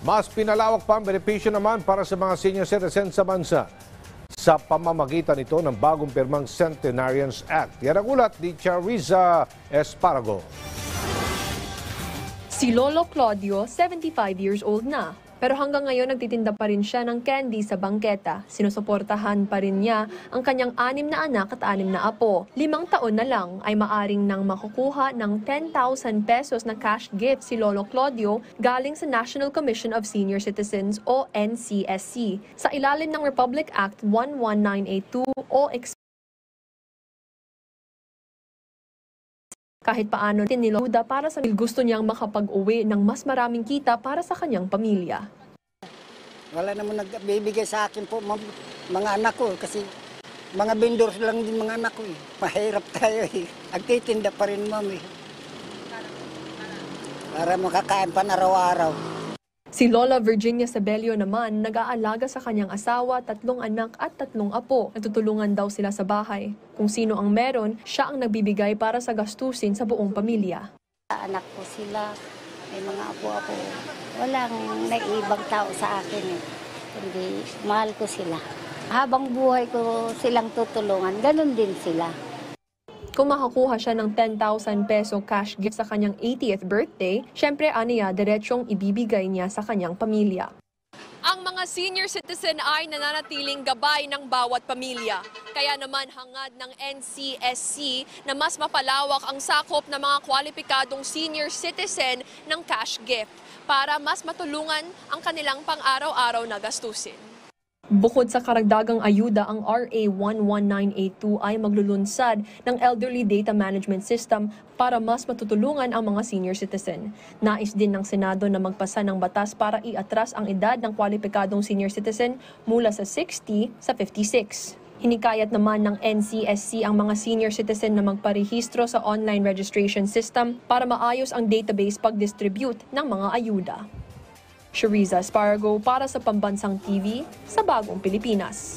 Mas pinalawak pa ang benepisyo naman para sa mga senior citizens sa bansa sa pamamagitan nito ng bagong pirmang Centenarians Act. Yan ang ulat ni Chariza Esparago. Si Lolo Claudio, 75 years old na. Pero hanggang ngayon nagtitinda pa rin siya ng candy sa bangketa. Sinusuportahan pa rin niya ang kanyang 6 na anak at 6 na apo. 5 taon na lang ay maaring nang makukuha ng 10,000 pesos na cash gift si Lolo Claudio galing sa National Commission of Senior Citizens o NCSC sa ilalim ng Republic Act 11982 o kahit paano tiniluda para sa gusto niyang makapag-uwi ng mas maraming kita para sa kanyang pamilya. Wala naman nagbibigay sa akin po mga anak ko kasi mga vendors lang din mga anak ko eh. Mahirap tayo eh. Nagtitinda pa rin mami. Para makakain pa araw-araw. Si Lola Virginia Sabelio naman nag-aalaga sa kanyang asawa, 3 anak at 3 apo. Natutulungan daw sila sa bahay. Kung sino ang meron, siya ang nagbibigay para sa gastusin sa buong pamilya. Anak ko sila, may mga apo-apo. Walang naibang tao sa akin eh. Kundi mahal ko sila. Habang buhay ko silang tutulungan, ganun din sila. Kung makakuha siya ng 10,000 peso cash gift sa kanyang 80th birthday, syempre aniya, diretsyong ibibigay niya sa kanyang pamilya. Ang mga senior citizen ay nananatiling gabay ng bawat pamilya. Kaya naman hangad ng NCSC na mas mapalawak ang sakop ng mga kwalipikadong senior citizen ng cash gift para mas matulungan ang kanilang pang-araw-araw na gastusin. Bukod sa karagdagang ayuda, ang RA 11982 ay maglulunsad ng Elderly Data Management System para mas matutulungan ang mga senior citizen. Nais din ng Senado na magpasa ng batas para iatras ang edad ng kwalipikadong senior citizen mula sa 60 sa 56. Hinikayat naman ng NCSC ang mga senior citizen na magparehistro sa online registration system para maayos ang database pag-distribute ng mga ayuda. Chariza Esparago para sa Pambansang TV sa Bagong Pilipinas.